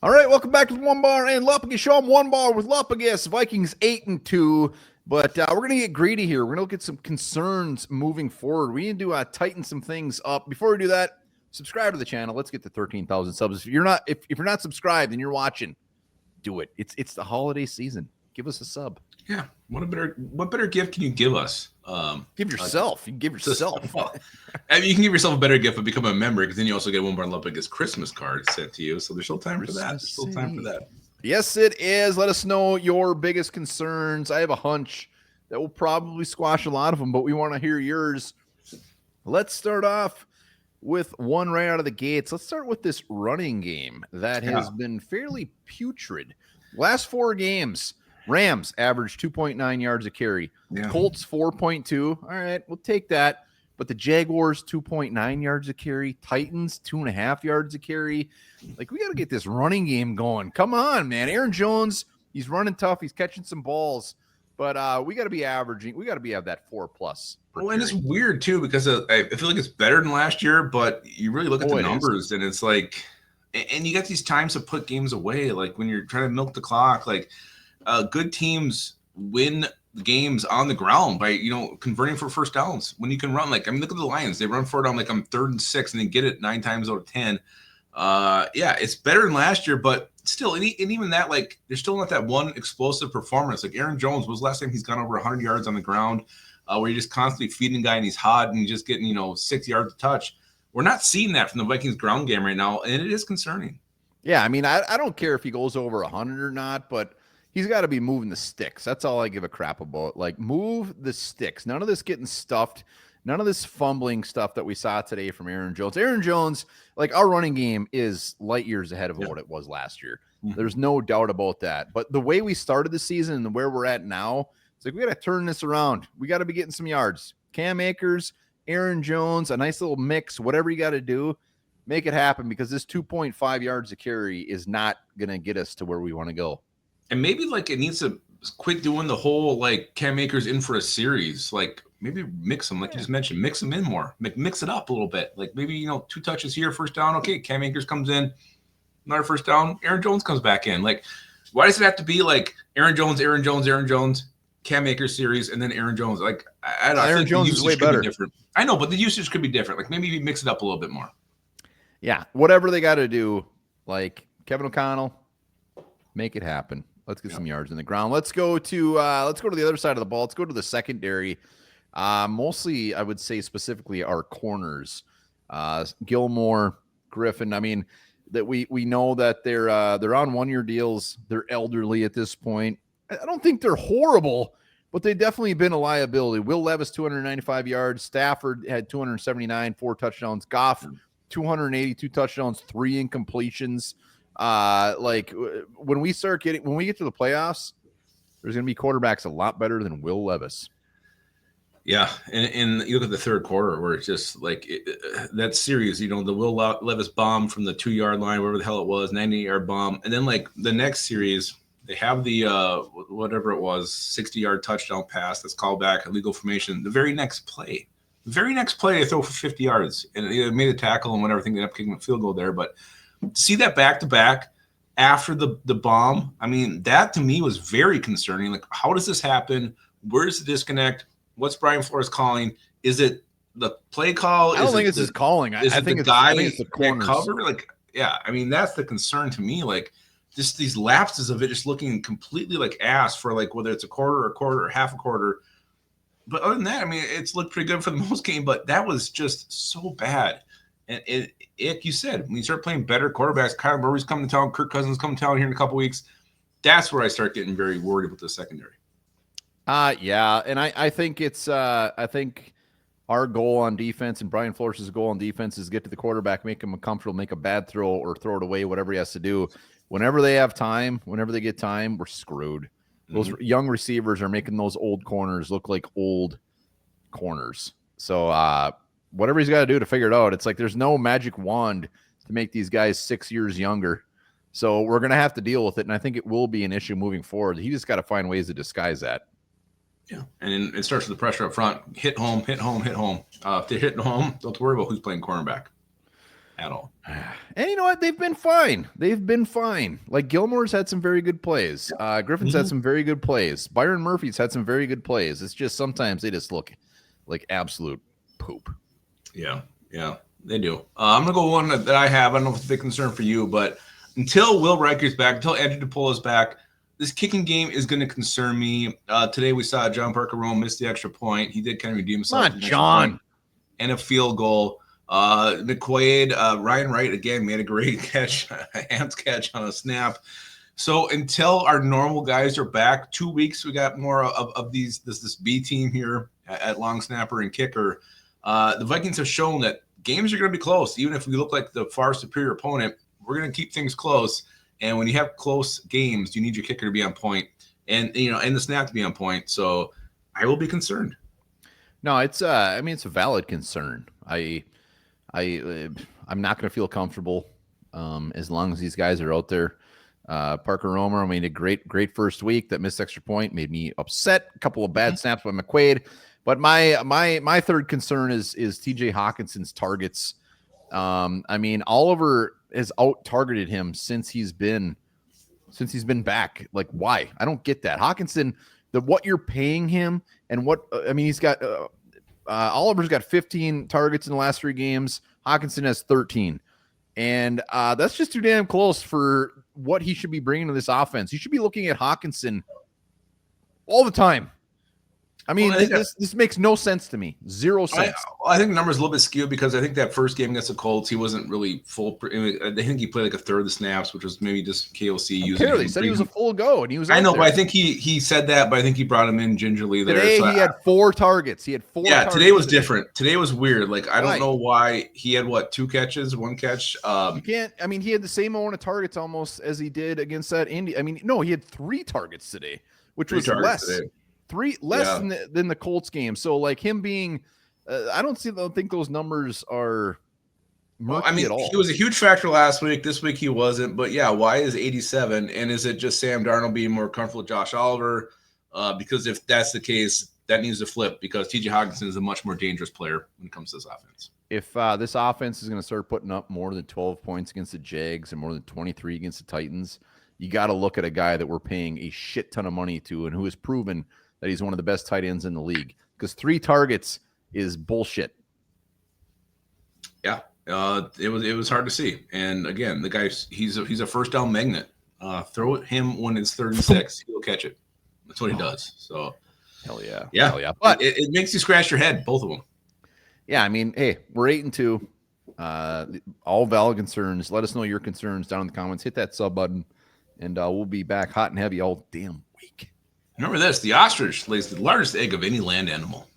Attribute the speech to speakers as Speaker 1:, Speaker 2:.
Speaker 1: All right, welcome back to the Onebar and Lupagus show. I'm Onebar with Lupagus. Vikings 8-2, but we're gonna get greedy here. We're gonna look at some concerns moving forward. We need to tighten some things up. Before we do that, subscribe to the channel. Let's get to 13,000 subs. If you're not subscribed and you're watching, do it. It's the holiday season. Give us a sub.
Speaker 2: Yeah, what better gift can you give us?
Speaker 1: Give yourself. You can give yourself.
Speaker 2: Well, I mean, you can give yourself a better gift by becoming a member, because then you also get one more Lupagus Christmas card sent to you. So there's still time for that. There's still time for that.
Speaker 1: Yes, it is. Let us know your biggest concerns. I have a hunch that will probably squash a lot of them, but we want to hear yours. Let's start off with one right out of the gates. Let's start with this running game that has been fairly putrid. Last 4 games, Rams averaged 2.9 yards a carry. Yeah. Colts 4.2. All right, we'll take that. But the Jaguars 2.9 yards a carry. Titans 2.5 yards a carry. Like, we got to get this running game going. Come on, man. Aaron Jones, he's running tough. He's catching some balls. But we got to be averaging. We got to be at that 4+.
Speaker 2: Well, and it's weird too, because I feel like it's better than last year. But you really look at the numbers, and it's like, and you got these times to put games away. Like when you're trying to milk the clock, like. Good teams win games on the ground by, converting for first downs when you can run. Like, I mean, look at the Lions. They run 4 down like on 3rd and 6 and they get it 9 times out of 10. Yeah, it's better than last year, but still, and even that, like, there's still not that one explosive performance. Like Aaron Jones was last time he's gone over 100 yards on the ground, where you're just constantly feeding the guy and he's hot and he's just getting, 6 yards a touch. We're not seeing that from the Vikings ground game right now, and it is concerning.
Speaker 1: Yeah, I mean, I don't care if he goes over 100 or not, but he's got to be moving the sticks. That's all I give a crap about. Like, move the sticks. None of this getting stuffed. None of this fumbling stuff that we saw today from Aaron Jones. Aaron Jones, like, our running game is light years ahead of what it was last year. Mm-hmm. There's no doubt about that. But the way we started the season and where we're at now, it's like we got to turn this around. We got to be getting some yards. Cam Akers, Aaron Jones, a nice little mix, whatever you got to do, make it happen, because this 2.5 yards a carry is not going to get us to where we want to go.
Speaker 2: And maybe, like, it needs to quit doing the whole, like, Cam Akers in for a series. Like, maybe mix them, like you just mentioned. Mix them in more. Mix it up a little bit. Like, maybe, 2 touches here, first down. Okay, Cam Akers comes in. Another first down. Aaron Jones comes back in. Like, why does it have to be, like, Aaron Jones, Cam Akers series, and then Aaron Jones? Like, I
Speaker 1: Aaron Jones is way better.
Speaker 2: Different. I know, but the usage could be different. Like, maybe you mix it up a little bit more.
Speaker 1: Yeah, whatever they got to do. Like, Kevin O'Connell, make it happen. Let's get some yards in the ground. Let's go to the other side of the ball. Let's go to the secondary. Mostly, I would say specifically our corners. Gilmore, Griffin. I mean, that we know that they're on 1-year deals. They're elderly at this point. I don't think they're horrible, but they definitely been a liability. Will Levis 295 yards. Stafford had 279, 4 touchdowns. Goff 282 touchdowns, 3 incompletions. Like, when we get to the playoffs, there's going to be quarterbacks a lot better than Will Levis.
Speaker 2: Yeah, and you look at the third quarter where it's just like that series, the Will Levis bomb from the 2-yard line, wherever the hell it was, 98-yard bomb, and then like the next series, they have the whatever it was, 60-yard touchdown pass that's called back, illegal formation. The very next play, they throw for 50 yards, and they made a tackle and whatever, I think they ended up kicking a field goal there, but see that back-to-back after the bomb? I mean, that to me was very concerning. Like, how does this happen? Where's the disconnect? What's Brian Flores calling? Is it the play call?
Speaker 1: I don't think it's his calling. I think it's the corners.
Speaker 2: Cover? Like, yeah, I mean, that's the concern to me. Like, just these lapses of it just looking completely like ass for, like, whether it's a quarter or half a quarter. But other than that, I mean, it's looked pretty good for the most game, but that was just so bad. And like you said, when you start playing better quarterbacks, Kyler Murray's coming to town, Kirk Cousins coming to town here in a couple weeks, that's where I start getting very worried with the secondary.
Speaker 1: Yeah, and I think it's I think our goal on defense and Brian Flores' goal on defense is get to the quarterback, make him comfortable, make a bad throw or throw it away, whatever he has to do. Whenever they have time, whenever they get time, we're screwed. Those young receivers are making those old corners look like old corners. So whatever he's got to do to figure it out, it's like there's no magic wand to make these guys 6 years younger. So we're going to have to deal with it, and I think it will be an issue moving forward. He just got to find ways to disguise that.
Speaker 2: Yeah, and it starts with the pressure up front. Hit home. If they're hitting home, don't worry about who's playing cornerback. at all.
Speaker 1: And you know what? They've been fine. Like Gilmore's had some very good plays. Griffin's had some very good plays. Byron Murphy's had some very good plays. It's just sometimes they just look like absolute poop.
Speaker 2: Yeah, they do. I'm gonna go one that I have. I don't know if it's a big concern for you, but until Will Riker's back, until Andrew DePolo's back, this kicking game is going to concern me. Today we saw John Parker Rome miss the extra point. He did kind of redeem himself.
Speaker 1: Come on, John.
Speaker 2: And a field goal. McQuaid, Ryan Wright again made a great catch, hands catch on a snap. So until our normal guys are back, 2 weeks we got more of this B team here at long snapper and kicker. The Vikings have shown that games are going to be close, even if we look like the far superior opponent. We're going to keep things close. And when you have close games, you need your kicker to be on point, and and the snap to be on point. So I will be concerned.
Speaker 1: No, it's it's a valid concern. I'm not going to feel comfortable as long as these guys are out there. Parker Romer made a great first week. That missed extra point made me upset. A couple of bad snaps by McQuaid, but my third concern is TJ Hockenson's targets. Oliver has out targeted him since he's been back. Like, why? I don't get that. Hockenson, what you're paying him and he's got Oliver's got 15 targets in the last 3 games. Hockenson has 13. And that's just too damn close for what he should be bringing to this offense. You should be looking at Hockenson all the time. This makes no sense to me. 0 sense.
Speaker 2: I think the number's a little bit skewed because I think that first game against the Colts, he wasn't really full. I think he played like a third of the snaps, which was maybe just KOC using.
Speaker 1: Apparently, said he was a full go, and he was.
Speaker 2: I know, but I think he said that, but I think he brought him in gingerly there.
Speaker 1: Today he had 4 targets. Yeah,
Speaker 2: today was different. Today was weird. Like I don't know why he had 2 catches, 1 catch.
Speaker 1: You can't. He had the same amount of targets almost as he did against that Indy. No, he had 3 targets today, which was less. Today. 3 less than the Colts game. So like him being, I don't think those numbers are murky at all.
Speaker 2: He was a huge factor last week. This week he wasn't. But yeah, why is 87? And is it just Sam Darnold being more comfortable with Josh Oliver? Because if that's the case, that needs to flip because TJ Hockenson is a much more dangerous player when it comes to this offense.
Speaker 1: If this offense is going to start putting up more than 12 points against the Jags and more than 23 against the Titans, you got to look at a guy that we're paying a shit ton of money to and who has proven that he's one of the best tight ends in the league, because 3 targets is bullshit.
Speaker 2: Yeah, it was hard to see. And again, the guy, he's a first down magnet. Throw it him when it's 3rd and 6, he'll catch it. That's what he does. So
Speaker 1: hell yeah.
Speaker 2: But it makes you scratch your head, both of them.
Speaker 1: Yeah, hey, we're 8-2. All valid concerns. Let us know your concerns down in the comments. Hit that sub button, and we'll be back hot and heavy all damn week.
Speaker 2: Remember this, the ostrich lays the largest egg of any land animal.